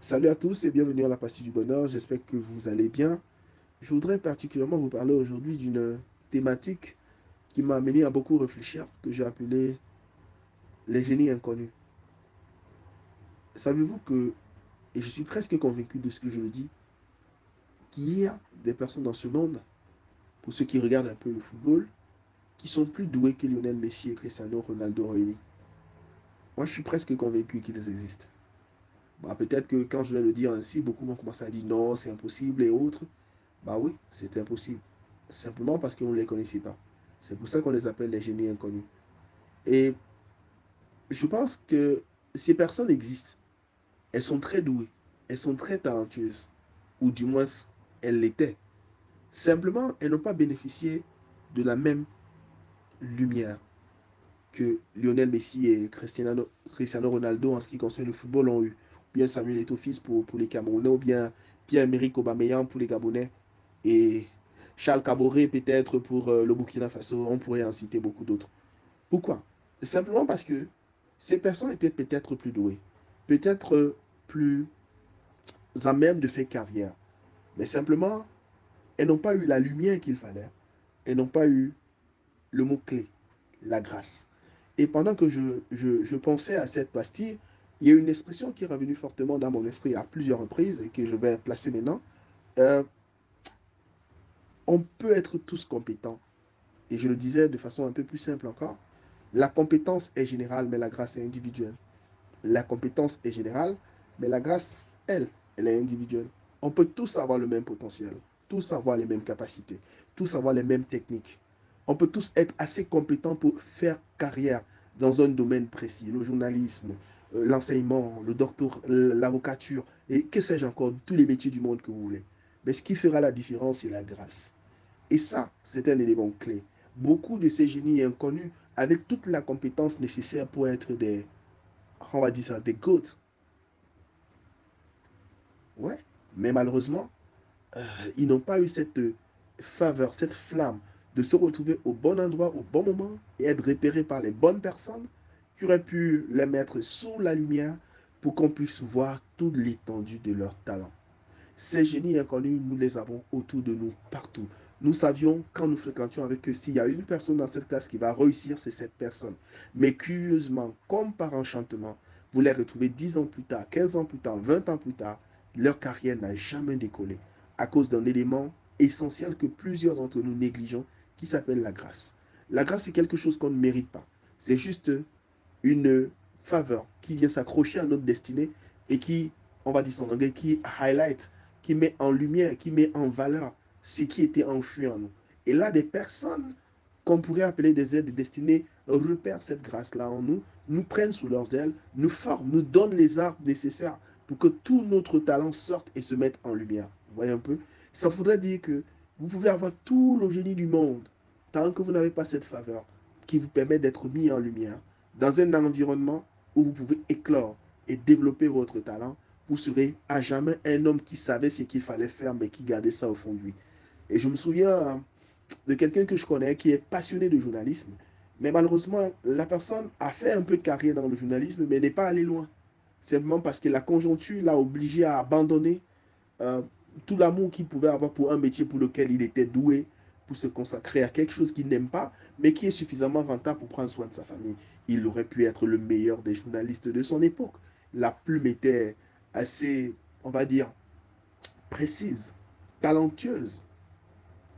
Salut à tous et bienvenue à la Pastille du Bonheur. J'espère que vous allez bien. Je voudrais particulièrement vous parler aujourd'hui d'une thématique qui m'a amené à beaucoup réfléchir, que j'ai appelée les génies inconnus. Savez-vous que, et je suis presque convaincu de ce que je le dis, qu'il y a des personnes dans ce monde, pour ceux qui regardent un peu le football, qui sont plus doués que Lionel Messi et Cristiano Ronaldo réunis. Moi, je suis presque convaincu qu'ils existent. Bah, peut-être que quand je vais le dire ainsi, beaucoup vont commencer à dire non, c'est impossible et autres. Bah oui, c'est impossible. Simplement parce qu'on ne les connaissait pas. C'est pour ça qu'on les appelle les génies inconnus. Et je pense que ces personnes existent. Elles sont très douées. Elles sont très talentueuses. Ou du moins, elles l'étaient. Simplement, elles n'ont pas bénéficié de la même lumière que Lionel Messi et Cristiano Ronaldo en ce qui concerne le football ont eu. Ou bien Samuel Eto'o pour les Camerounais, ou bien Pierre-Emerick Aubameyang pour les Gabonais. Et Charles Caboret peut-être pour le Burkina Faso. On pourrait en citer beaucoup d'autres. Pourquoi? Simplement parce que ces personnes étaient peut-être plus douées, peut-être plus à même de faire carrière. Mais simplement, elles n'ont pas eu la lumière qu'il fallait. Elles n'ont pas eu le mot-clé, la grâce. Et pendant que je pensais à cette pastille, il y a une expression qui est revenue fortement dans mon esprit à plusieurs reprises et que je vais placer maintenant. Euh, on peut être tous compétents. Et je le disais de façon un peu plus simple encore. La compétence est générale, mais la grâce est individuelle. La compétence est générale, mais la grâce, elle est individuelle. On peut tous avoir le même potentiel, tous avoir les mêmes capacités, tous avoir les mêmes techniques. On peut tous être assez compétents pour faire carrière dans un domaine précis, le journalisme, l'enseignement, le doctorat, l'avocature, et que sais-je encore, tous les métiers du monde que vous voulez. Mais ce qui fera la différence, c'est la grâce. Et ça, c'est un élément clé. Beaucoup de ces génies inconnus avec toute la compétence nécessaire pour être des, on va dire ça, des goats. Ouais. Mais malheureusement, ils n'ont pas eu cette faveur, cette flamme de se retrouver au bon endroit, au bon moment et être repérés par les bonnes personnes qui auraient pu les mettre sous la lumière pour qu'on puisse voir toute l'étendue de leur talent. Ces génies inconnus, nous les avons autour de nous, partout. Nous savions, quand nous fréquentions avec eux, s'il y a une personne dans cette classe qui va réussir, c'est cette personne. Mais curieusement, comme par enchantement, vous les retrouvez 10 ans plus tard, 15 ans plus tard, 20 ans plus tard, leur carrière n'a jamais décollé à cause d'un élément essentiel que plusieurs d'entre nous négligeons, qui s'appelle la grâce. La grâce, c'est quelque chose qu'on ne mérite pas. C'est juste une faveur qui vient s'accrocher à notre destinée et qui, on va dire son anglais, qui highlight, qui met en lumière, qui met en valeur ce qui était enfoui en nous. Et là, des personnes qu'on pourrait appeler des aides destinées repèrent cette grâce-là en nous, nous prennent sous leurs ailes, nous forment, nous donnent les arts nécessaires pour que tout notre talent sorte et se mette en lumière. Vous voyez un peu? Ça voudrait dire que vous pouvez avoir tout le génie du monde, tant que vous n'avez pas cette faveur qui vous permet d'être mis en lumière dans un environnement où vous pouvez éclore et développer votre talent, vous serez à jamais un homme qui savait ce qu'il fallait faire, mais qui gardait ça au fond de lui. Et je me souviens de quelqu'un que je connais qui est passionné de journalisme, mais malheureusement, la personne a fait un peu de carrière dans le journalisme, mais n'est pas allé loin. Simplement parce que la conjoncture l'a obligé à abandonner euh, tout l'amour qu'il pouvait avoir pour un métier pour lequel il était doué, pour se consacrer à quelque chose qu'il n'aime pas, mais qui est suffisamment rentable pour prendre soin de sa famille. Il aurait pu être le meilleur des journalistes de son époque. La plume était assez, on va dire, précise, talentueuse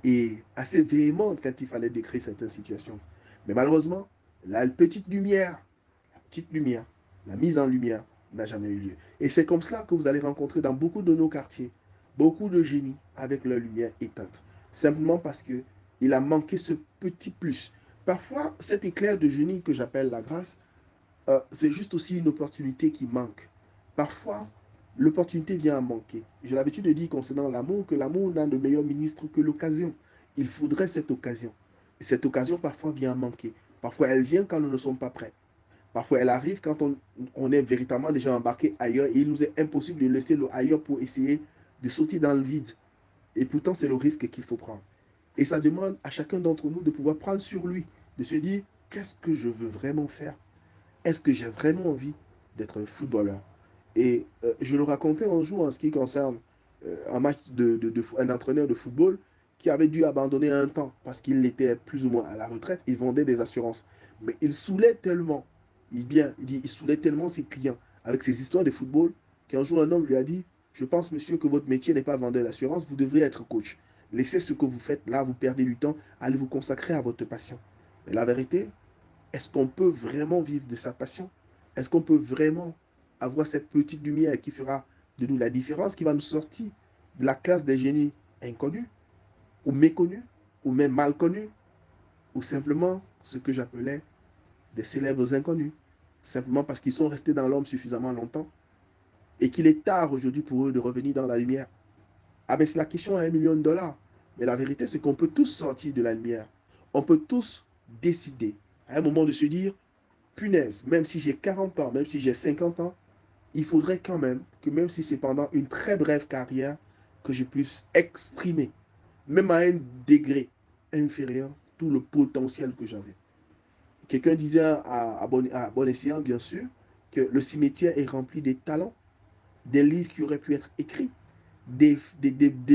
et assez véhémente quand il fallait décrire certaines situations. Mais malheureusement, la petite lumière, la mise en lumière n'a jamais eu lieu. Et c'est comme cela que vous allez rencontrer dans beaucoup de nos quartiers beaucoup de génies avec leur lumière éteinte. Simplement parce que il a manqué ce petit plus. Parfois, cet éclair de génie que j'appelle la grâce, c'est juste aussi une opportunité qui manque. Parfois, l'opportunité vient à manquer. J'ai l'habitude de dire concernant l'amour que l'amour n'a de meilleur ministre que l'occasion. Il faudrait cette occasion. Et cette occasion, parfois, vient à manquer. Parfois, elle vient quand nous ne sommes pas prêts. Parfois, elle arrive quand on est véritablement déjà embarqué ailleurs et il nous est impossible de laisser le ailleurs pour essayer de sauter dans le vide. Et pourtant, c'est le risque qu'il faut prendre. Et ça demande à chacun d'entre nous de pouvoir prendre sur lui, de se dire, qu'est-ce que je veux vraiment faire? Est-ce que j'ai vraiment envie d'être un footballeur? Et je le racontais un jour en ce qui concerne un match un entraîneur de football qui avait dû abandonner un temps parce qu'il était plus ou moins à la retraite. Il vendait des assurances. Mais il saoulait tellement, il saoulait tellement ses clients avec ses histoires de football qu'un jour un homme lui a dit, je pense monsieur que votre métier n'est pas vendeur d'assurance, vous devriez être coach. Laissez ce que vous faites là, vous perdez du temps, allez vous consacrer à votre passion. Mais la vérité, est-ce qu'on peut vraiment vivre de sa passion? Est-ce qu'on peut vraiment avoir cette petite lumière qui fera de nous la différence, qui va nous sortir de la classe des génies inconnus, ou méconnus, ou même mal connus, ou simplement ce que j'appelais des célèbres inconnus, simplement parce qu'ils sont restés dans l'ombre suffisamment longtemps et qu'il est tard aujourd'hui pour eux de revenir dans la lumière. Ah ben c'est la question à 1 million de dollars. Mais la vérité, c'est qu'on peut tous sortir de la lumière. On peut tous décider à un moment de se dire, punaise, même si j'ai 40 ans, même si j'ai 50 ans, il faudrait quand même que même si c'est pendant une très brève carrière, que je puisse exprimer, même à un degré inférieur, tout le potentiel que j'avais. Quelqu'un disait à bon escient, bien sûr, que le cimetière est rempli des talents, des livres qui auraient pu être écrits, des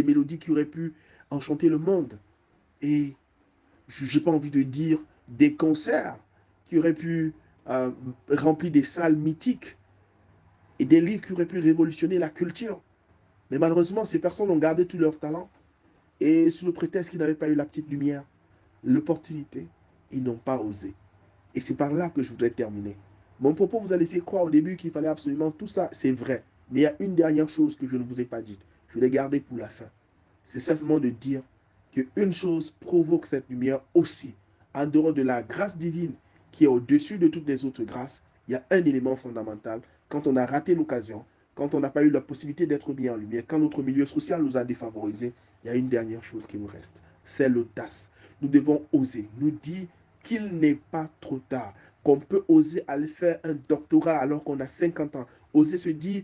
mélodies qui auraient pu enchanter le monde. Et je n'ai pas envie de dire des concerts qui auraient pu remplir des salles mythiques et des livres qui auraient pu révolutionner la culture. Mais malheureusement, ces personnes ont gardé tout leur talent et sous le prétexte qu'ils n'avaient pas eu la petite lumière, l'opportunité, ils n'ont pas osé. Et c'est par là que je voudrais terminer. Mon propos vous a laissé croire au début qu'il fallait absolument tout ça, c'est vrai. Mais il y a une dernière chose que je ne vous ai pas dite. Je l'ai gardée pour la fin. C'est simplement de dire qu'une chose provoque cette lumière aussi. En dehors de la grâce divine qui est au-dessus de toutes les autres grâces, il y a un élément fondamental. Quand on a raté l'occasion, quand on n'a pas eu la possibilité d'être bien en lumière, quand notre milieu social nous a défavorisés, il y a une dernière chose qui nous reste. C'est l'audace. Nous devons oser, nous dire qu'il n'est pas trop tard, qu'on peut oser aller faire un doctorat alors qu'on a 50 ans, oser se dire,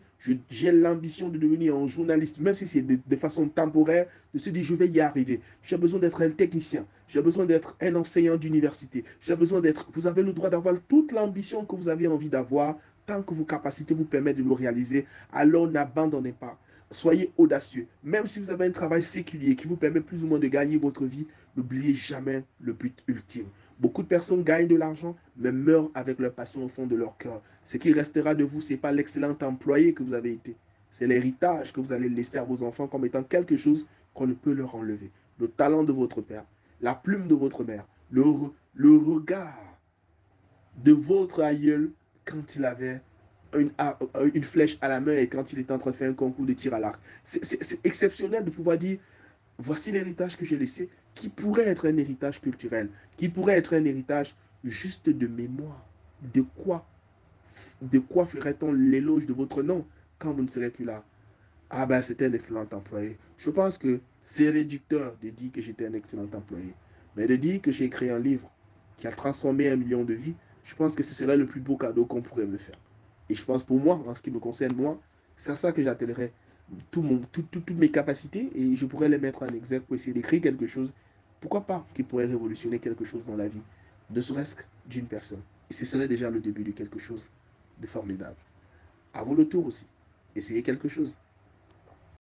j'ai l'ambition de devenir un journaliste, même si c'est de façon temporaire, de se dire, je vais y arriver. J'ai besoin d'être un technicien, j'ai besoin d'être un enseignant d'université, j'ai besoin d'être... Vous avez le droit d'avoir toute l'ambition que vous avez envie d'avoir, tant que vos capacités vous permettent de le réaliser, alors n'abandonnez pas. Soyez audacieux. Même si vous avez un travail séculier qui vous permet plus ou moins de gagner votre vie, n'oubliez jamais le but ultime. Beaucoup de personnes gagnent de l'argent, mais meurent avec leur passion au fond de leur cœur. Ce qui restera de vous, ce n'est pas l'excellent employé que vous avez été. C'est l'héritage que vous allez laisser à vos enfants comme étant quelque chose qu'on ne peut leur enlever. Le talent de votre père, la plume de votre mère, le regard de votre aïeul quand il avait une flèche à la main et quand il était en train de faire un concours de tir à l'arc. C'est exceptionnel de pouvoir dire, voici l'héritage que j'ai laissé, qui pourrait être un héritage culturel, qui pourrait être un héritage juste de mémoire. De quoi, de quoi ferait-on l'éloge de votre nom quand vous ne serez plus là? Ah ben, c'était un excellent employé. Je pense que c'est réducteur de dire que j'étais un excellent employé. Mais de dire que j'ai écrit un livre qui a transformé 1 million de vies, je pense que ce serait le plus beau cadeau qu'on pourrait me faire. Et je pense pour moi, en ce qui me concerne moi, c'est à ça que j'attellerais toutes mes capacités et je pourrais les mettre en exergue pour essayer d'écrire quelque chose, pourquoi pas, qui pourrait révolutionner quelque chose dans la vie, ne serait-ce que d'une personne. Et ce serait déjà le début de quelque chose de formidable. À vous le tour aussi. Essayez quelque chose.